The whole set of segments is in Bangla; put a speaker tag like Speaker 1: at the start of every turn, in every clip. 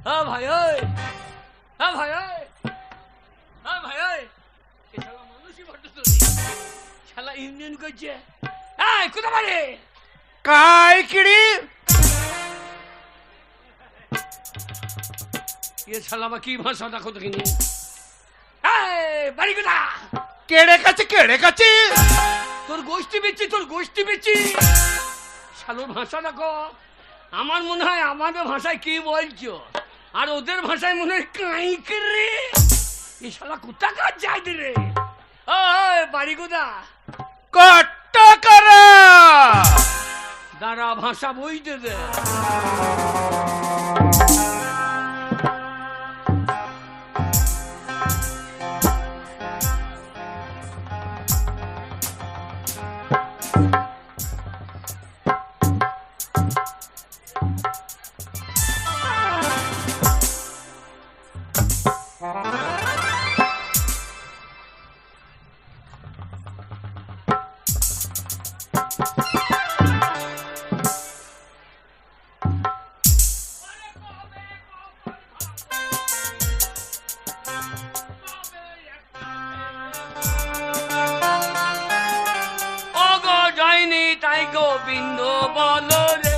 Speaker 1: হ্যাঁ ভাই ওই, হ্যাঁ ভাই ওই, হ্যাঁ ভাই ওই, এ শালা মানুষই বটে তো, শালা ইউনিয়ন করছে। এই কোথা বাড়ি?
Speaker 2: কাই কিড়ি
Speaker 1: এ শালা বা কি ভাষা দেখো তো কিনি। এই বাড়ি কোথা?
Speaker 2: কেড়ে কাছে
Speaker 1: তোর গোষ্ঠী বেচি, তোর গোষ্ঠী বেচি। শালোর ভাষা দেখো, আমার মনে হয় আমাদের ভাষায় কি বলছো, আর ওদের ভাষায় মনে হয় কাইকে রে। এই শালা কোথাকার যাই রে? ওই বাড়ি কোথা?
Speaker 2: কট্টাকারা।
Speaker 1: দাঁড়া ভাষা বইতে দে। গোবিন্দ বলো রে,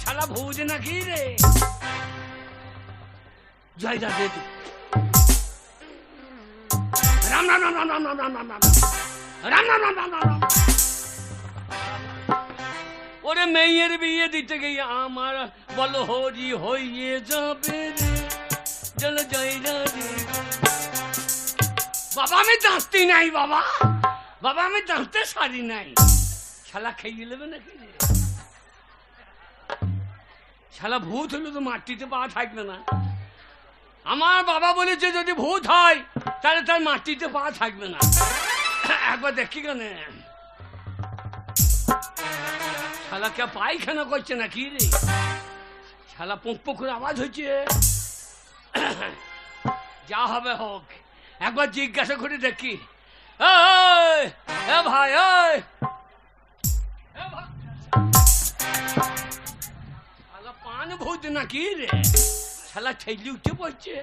Speaker 1: শালা ভৌজ নাকি রে? জয় যা দে রাম রাম রাম রাম রাম রাম রাম রাম রাম রাম রাম রাম রাম রাম। ওরে মেয়ের বিয়ে দিতে গিয়ে আমার বলো হরি হইয়ে যাবে রে, চল যাই রে। বাবা আমি দাঁততে নাই, বাবা বাবা আমি দাঁততে সারি নাই। শালা খেয়ে নেবে নাকি রে? শালা ভূত হলে তো মাটিতে পা থাকবে না। আমার বাবা বলেছে যদি ভূত হয় তাহলে তার মাটিতে পা থাকবে না। একবার দেখি কেন শালা কে পায়খানা করছে নাকি রে? শালা পোক করে আওয়াজ হচ্ছে। যা হবে হোক, একবার জিজ্ঞাসা করে দেখি। ভাই শালা পান ভূত নাকি রে? শালা ছেলে উঠে পড়ছে।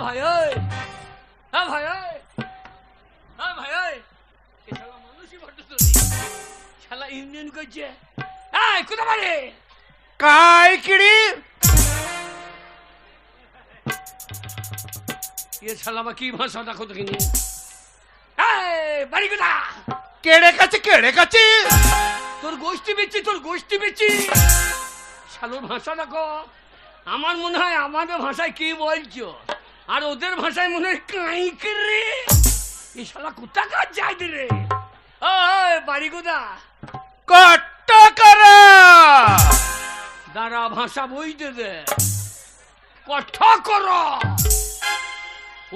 Speaker 1: ভাই ভাই ভাই শালা মানুষই বটে তো, শালা ইউনিয়ন করছে। এই কোথা বাড়ি?
Speaker 2: কাই কিড়ি
Speaker 1: এ শালা বা কি ভাষা দেখো তো কিনি। এই বাড়ি কোথা?
Speaker 2: কেড়ে কাছে
Speaker 1: তোর গোষ্ঠী বেচি, তোর গোষ্ঠী বেচি। শালোর ভাষা দেখো, আমার মনে হয় আমাদের ভাষায় কি বলছো, আর ওদের ভাষায় মনে হয় কাইকে রে। এই শালা কোথাকার যাই রে? ওই বাড়ি কোথা?
Speaker 2: কট্টাকারা।
Speaker 1: দাঁড়া ভাষা বইতে দে। কঠ কর।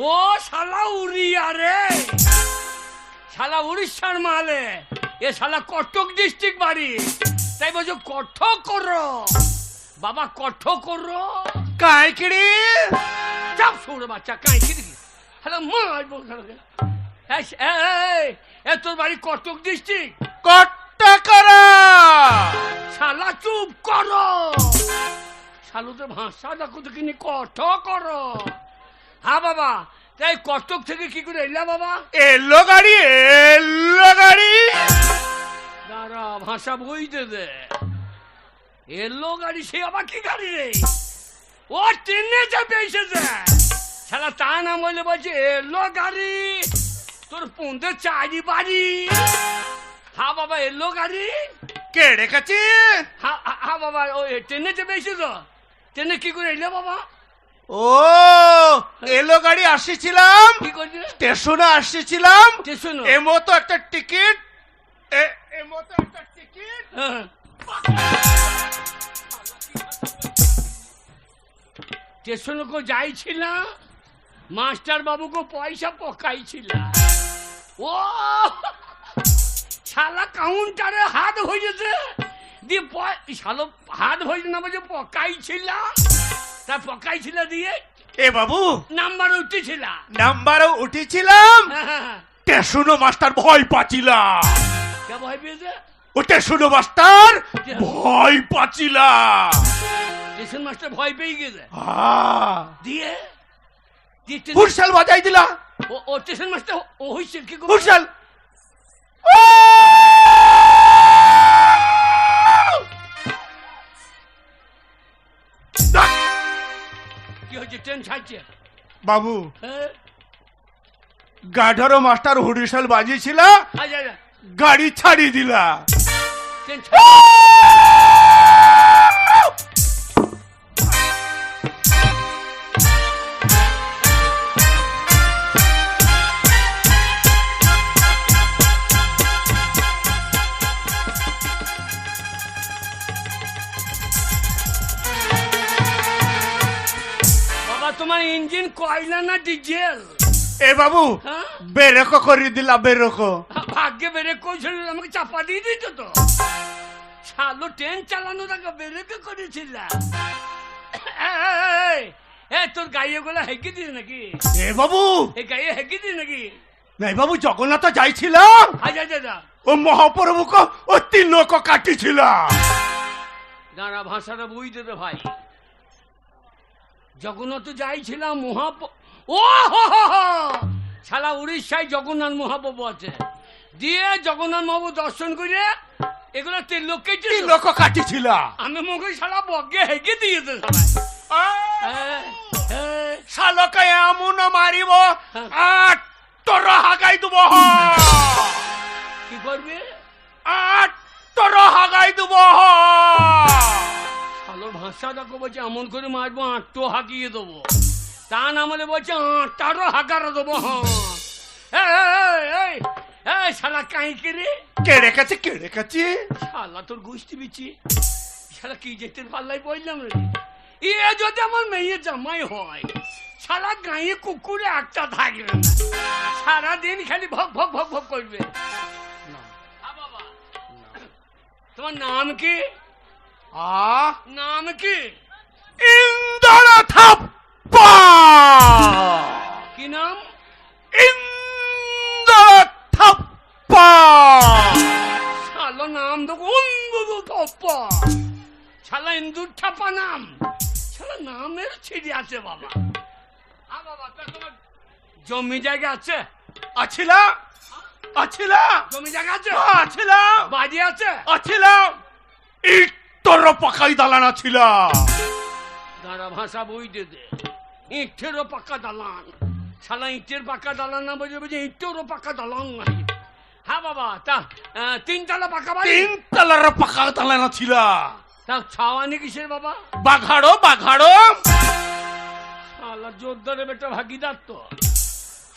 Speaker 1: ও শালা উড়িয়া রে, শালা উড়িষ্যার মালে। এ শালা কটক ডিস্ট্রিক্ট বাড়ি, তাই বলছো কঠ করো। বাবা কঠ করো।
Speaker 2: কাই কিড়ি
Speaker 1: চাপ সৌরে বাচ্চা কাই কি দেখি। হ্যালো মারবো। তোর বাড়ি কটক ডিস্ট্রিক্ট?
Speaker 2: কট্টাকারা।
Speaker 1: শালা চুপ করো। শালুদের ভাষা দেখো তো কিনি। কঠ করো। হ্যাঁ বাবা, তাই কটক থেকে কি করে এলা বাবা?
Speaker 2: এলো গাড়ি
Speaker 1: দাঁড়া ভাষা বইতে দে। এলো গাড়ি, সে আবার কি গাড়ি রে? ও ট্রেনে চাপে এসেছে। শালা তা নাম বলে বলছে এলো গাড়ি। তোর পৌঁছে চারি বাড়ি। হ্যাঁ বাবা এলো গাড়ি।
Speaker 2: কেড়ে কাছে
Speaker 1: হ্যাঁ বাবা ওই ট্রেনে চেপে এসেছো। ট্রেনে কি করে এলে বাবা?
Speaker 2: ও এলো গাড়ি আসছিলাম,
Speaker 1: কি করছে?
Speaker 2: স্টেশনে আসছিলাম।
Speaker 1: স্টেশনে
Speaker 2: এ মতো একটা টিকিট,
Speaker 1: স্টেশনে কো যাইছিলাম, মাস্টার বাবুকে পয়সা পকাইছিলাম। ও শালা কাউন্টারে হাত হয়েছে, দিয়ে শালো হাত ভরে না বলছে পকাইছিল, তা পকাইছিল দিয়ে
Speaker 2: এ বাবু
Speaker 1: নাম্বার উঠেছিল।
Speaker 2: নাম্বারও উঠেছিলাম,
Speaker 1: হ্যাঁ,
Speaker 2: টেশুনো মাস্টার ভয় পাচ্ছিলাম।
Speaker 1: কে ভয় পেয়েছে?
Speaker 2: ও টেশুনো মাস্টার ভয় পাচ্ছিলাম।
Speaker 1: স্টেশন মাস্টার ভয় পেয়ে গেছে দিয়ে
Speaker 2: হুরশাল বাজাই দিলা।
Speaker 1: ও স্টেশন মাস্টার ও হইছে কি করে?
Speaker 2: হুরশাল
Speaker 1: কি হচ্ছে? ট্রেন ছাড়ছে
Speaker 2: বাবু,
Speaker 1: হ্যাঁ?
Speaker 2: গাধারো মাস্টার হুরশাল বাজিয়েছিল,
Speaker 1: আচ্ছা, আচ্ছা,
Speaker 2: গাড়ি ছাড়ি দিলা।
Speaker 1: ট্রেন ছাড়ছে। বাবা তোমার ইঞ্জিন কয়লা না ডিজেল?
Speaker 2: এ বাবু
Speaker 1: হ্যাঁ?
Speaker 2: বেরেকো করে দিলা, বেরেকো।
Speaker 1: ভাগ্যে বেরেক করেছিল, আমাকে চাপা দিয়ে দিত তো। শালো ট্রেন চালানো তাকে বেরেক করেছিল। তোর গাইয়ে গুলা হেঁকে দিস নাকি?
Speaker 2: এ বাবু
Speaker 1: এই গাইয়ে হেঁকে দিস নাকি?
Speaker 2: নাই বাবু, জগন্নাথ যাইছিলাম,
Speaker 1: আচ্ছা, আচ্ছা, আচ্ছা।
Speaker 2: ও মহাপ্রভুকে ও তিন লোক কাটিছিল।
Speaker 1: দাঁড়া, ভাষাটা বুঝতে দে ভাই। জগন্নাথ যাইছিলাম ও হো হো হো, শালা উড়িষ্যায় জগন্নাথ মহাপ্রভু আছে, দিয়ে জগন্নাথ মহাপ্রভু দর্শন করে এগুলো তিন লোককে
Speaker 2: তিন লোক কাটিছিল।
Speaker 1: আমি মুখে শালা বগে হেঁকে দিয়েছে
Speaker 2: শালকে এমন মারিব আট তোর হাগাই দেব।
Speaker 1: কি করবে?
Speaker 2: আট তোর হাগাই দেব।
Speaker 1: শালোর ভাষা দেখো, বলছে এমন করে মারবো আটটো হাঁকিয়ে দেবো। তা না বলে বলছে আটটারও হাঁকারও দেবো। হ্যাঁ, শালা কাই রে?
Speaker 2: কে রেখেছে, কে রেখেছে?
Speaker 1: শালা তোর গোষ্ঠী বিচি, শালা কি যেতে পাল্লাই পড়লাম রে। এ যদি আমার মেয়ে জামাই হয়, শালা গায়ে কুকুরে একটা থাকবে না, সারাদিন খালি ভক ভক ভক ভক করবে। বাবা, তোমার নাম কি? নাম কি?
Speaker 2: ইন্দ্র থাপ্পা।
Speaker 1: কি নাম?
Speaker 2: ইন্দ্র থাপ্পা।
Speaker 1: শালা নাম তো ইন্দুর থাপ্পা। শালা ইন্দুর থাপ্পা নাম। শালা নামের ছিড়ি আছে বাবা। বাবা, তোমার জমি জায়গা আছে?
Speaker 2: আছিল, আছিল,
Speaker 1: জমি জায়গা আছে?
Speaker 2: আছিল,
Speaker 1: বাড়ি আছে?
Speaker 2: আছিল, ইট্টর পাকাই দালান আছিল।
Speaker 1: দাঁড়া, ভাষা বইতে দে। ইটেরও পাকা দালান। শালা ইটের পাকা দালান না বুঝে বুঝে ইটেরও পাকা দালান নাই। হ্যাঁ বাবা, তা তিনতলা পাকা বাড়ি?
Speaker 2: তিনতলার পাকা দালান আছিল।
Speaker 1: তা ছাওয়ানি কিসের বাবা?
Speaker 2: বাঘাড়ো, বাঘাড়ো।
Speaker 1: শালা জোরদারে বেটা ভাগিদার তো।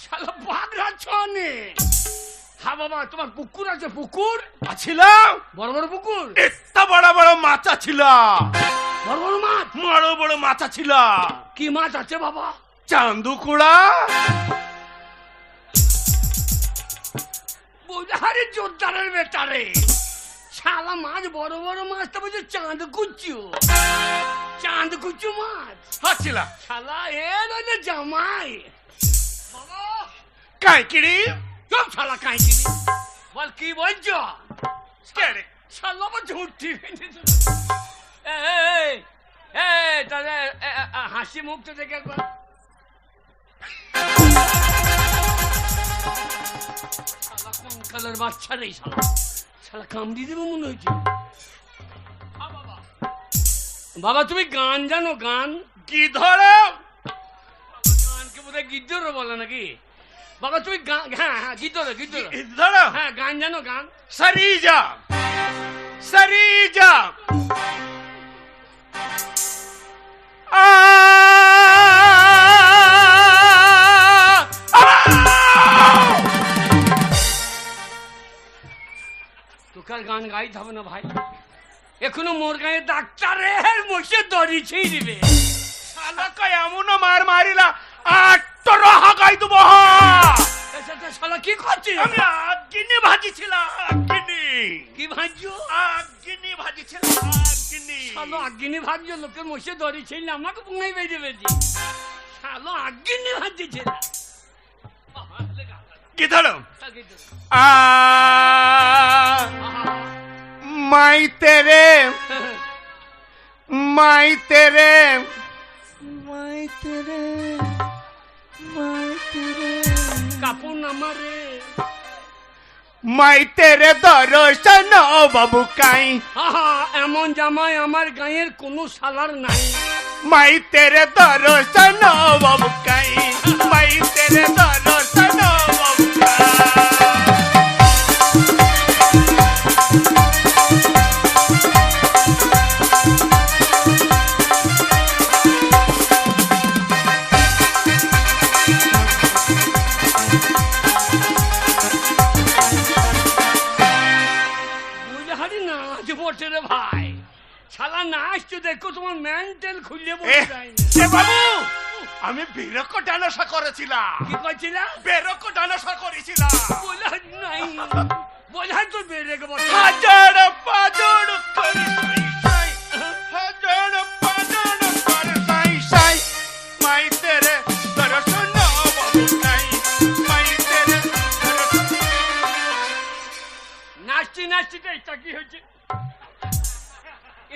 Speaker 1: শালা বাঘরা ছানে। হ্যাঁ বাবা, তোমার পুকুর আছে? পুকুর
Speaker 2: আছিল,
Speaker 1: বড় বড় পুকুর?
Speaker 2: এত বড় বড় মাছ ছিল।
Speaker 1: বড় বড় মাছ?
Speaker 2: বড় বড় মাছ ছিল।
Speaker 1: কি মাছ আছে বাবা?
Speaker 2: চান্দুকুড়া।
Speaker 1: আরে জোরদারের বেটা রে, শালা মাছ বড় বড় মাছ তো বলছে চাঁদ কুচু। চাঁদ কুচু মাছ
Speaker 2: আছিল।
Speaker 1: শালা এ নইলে জামাই বাবা।
Speaker 2: কাইকিড়ি।
Speaker 1: চুপ শালা কাঁচি। বল কি বলছো? শালা আমার ঝুঁটি তাহলে হাসি মুখ তো দেখে একবার। শালা কঙ্কালের বাচ্চা রে, শালা শালা কামড়ি দেবো মনে হয়েছে। বাবা তুমি গান জানো? গান
Speaker 2: কি ধরো?
Speaker 1: গানকে বোধহয় গিদ্দরও বলে নাকি? বাবা তুমি গান, হ্যাঁ হ্যাঁ গিদ্দর গিদ্দর
Speaker 2: ধরো।
Speaker 1: হ্যাঁ গান জানো? গান
Speaker 2: সরিজা, সরিজা।
Speaker 1: তোকার গান গাইতে হবে না ভাই, এখনো মোর গায়ে ডাক্তারের বসে দড়ি ছিঁড়বে।
Speaker 2: শালাকে এমন মার মারিলা আট তোর হাগাই দেব।
Speaker 1: শালা কি করছিস?
Speaker 2: আমি আগিনি ভাজিছিলাম, আগিনি।
Speaker 1: কি ভাজছো?
Speaker 2: আগ্নি ভাজিছিলাম, আগ্নি।
Speaker 1: শালো আগ্নি ভাজছো, লোকের মশে ধরেছিল, আমাকে পুঙ্গাই বেঁধে বেঁধে। শালো আগ্নি ভাজছিল।
Speaker 2: কি ধরো? মাই তেরে, মাই তেরে, মাই তেরে, মাই তেরে,
Speaker 1: কাপড় নামারে।
Speaker 2: মাই তেরে দর্শন বাবু কাই।
Speaker 1: এমন জামাই আমার গায়ের কোনো সালার নাই।
Speaker 2: মাই তেরে দর্শন বাবু কাই, মাই তেরে দর্শন বাবু কাই।
Speaker 1: রে ভাই, শালা নাচতে দেখো তোমার মেন্টাল খুলে বসে যায় না।
Speaker 2: এ বাবু, আমি বেরক ডানাসা করেছিলাম।
Speaker 1: কি করছিলা?
Speaker 2: বেরক ডানাসা করেছিলাম।
Speaker 1: বলা নাই, বলা তো বেরেক বসে।
Speaker 2: হাজার পাজর করে সাই সাই, হাজার পাজর করে সাই সাই, মাই তেরে দর্শন বাবু কাই, মাই তেরে দর্শন।
Speaker 1: নাচতে নাচতে এটা কি হয়েছে?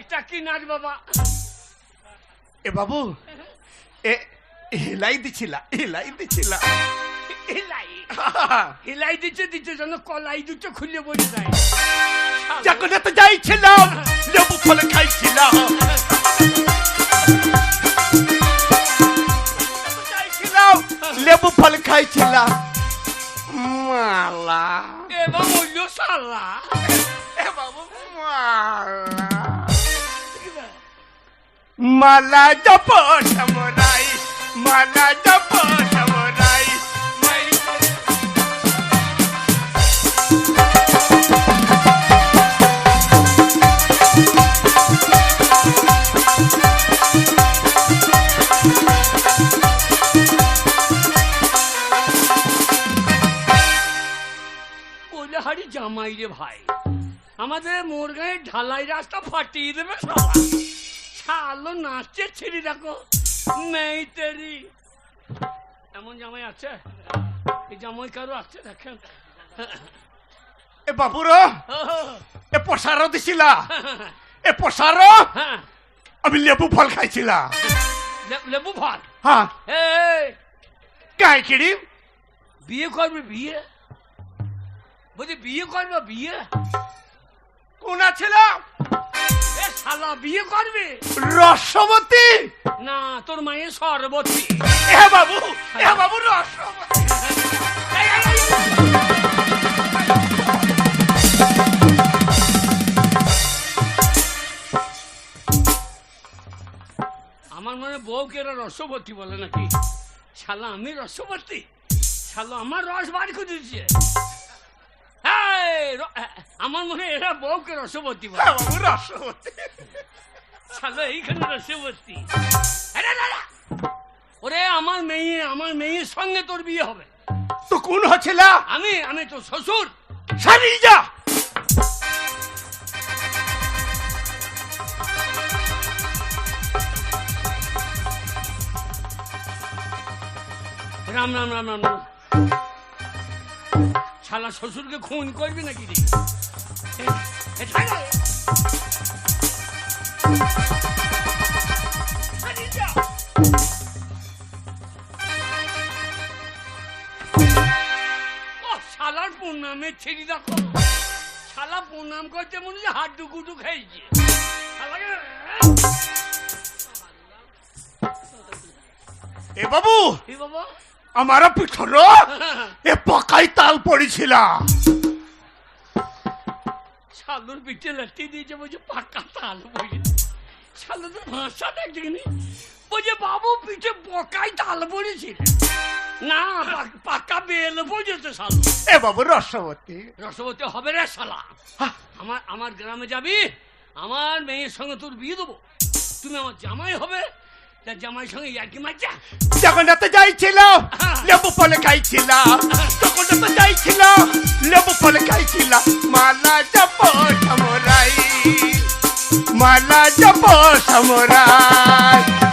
Speaker 1: এটা কি নাচ বাবা?
Speaker 2: এ বাবু, হিলাই দিছিলা, হিলাই দিছিলা।
Speaker 1: হিলাই হিলাই দিচ্ছে দিচ্ছে যেন কলাই দুটো খুলে বসে যায়।
Speaker 2: যখন তো যাইছিলাম লেবু ফল খাইছিলাম, যাইছিলাম লেবু ফল খাইছিলাম। মালা
Speaker 1: এবার বলল শালা।
Speaker 2: এ বাবু, মালা মালা জপ সমরাই, মালা জপ সমরাই।
Speaker 1: বলে হারি জামাই রে ভাই, আমাদের মোরগাঁয়ের ঢালাই রাস্তা ফাটিয়ে দেবে শালা। শালো নাচছে ছিড়ি দেখো মেয়ে তেরি। এমন জামাই আছে? এই জামাই কারো আছে দেখেন?
Speaker 2: এ বাবুরো, এ পসারো দিছিলা, এ পসারো
Speaker 1: হ্যাঁ,
Speaker 2: আমি লেবু ফল খাইছিলাম।
Speaker 1: লেবু ফল?
Speaker 2: হ্যাঁ।
Speaker 1: এই
Speaker 2: কাই কিরি
Speaker 1: বিয়ে করবে? বিয়ে বলছি বিয়ে করবে? বিয়ে
Speaker 2: কোন ছিল?
Speaker 1: এ শালা বিয়ে করবে?
Speaker 2: রসবতী
Speaker 1: না, তোর মায়ের সরবতী।
Speaker 2: এ বাবু, এ বাবু রসবতী।
Speaker 1: এই, এই, এই, আমার মনে বউকে এরা রসবতী বলে নাকি? শালা আমি রসবতী? শালা আমার রস বার করে দিচ্ছে। আমার মনে এরা বউকে রসবতী বলে।
Speaker 2: বাবু রসবতী।
Speaker 1: শালা এইখানে রসবতী। ওরে আমার মেয়ের সঙ্গে তোর বিয়ে হবে।
Speaker 2: তো কোন হচ্ছিল?
Speaker 1: আমি তো শ্বশুর।
Speaker 2: সারি যা।
Speaker 1: রাম রাম রাম রাম রাম। শালা শ্বশুরকে খুন করবি নাকি রে? শালার প্রণামে ছেড়ে দেখো, শালা প্রণাম করতে মনে হচ্ছে হাড্ডু গুডু খাইছে।
Speaker 2: এ বাবু,
Speaker 1: এ বাবা
Speaker 2: আমার পিঠর এ পকাই তাল পড়েছিল।
Speaker 1: শালুর পিঠে লাঠি দিয়েছে, বলছে পাকা তাল পড়ে। শালু তো ভাষা দেখছিনি, বলছে বাবু পিঠে পকাই তাল পড়েছিল না, পাকা বেল পড়েছে। শালু
Speaker 2: এ বাবু রসবতী।
Speaker 1: রসবতী হবে রে শালা। আমার গ্রামে যাবি, আমার মেয়ের সঙ্গে তোর বিয়ে দেবো, তুমি আমার জামাই হবে, তার জামাই সঙ্গে ইয়ার্কি মারছা
Speaker 2: জগন্নাথ যাইছিল লেবু ফল খাইছিল জগন্নাথ যাইছিল লেবু ফল খাইছিল মালা জপ সমরাই মালা জপ সমরাই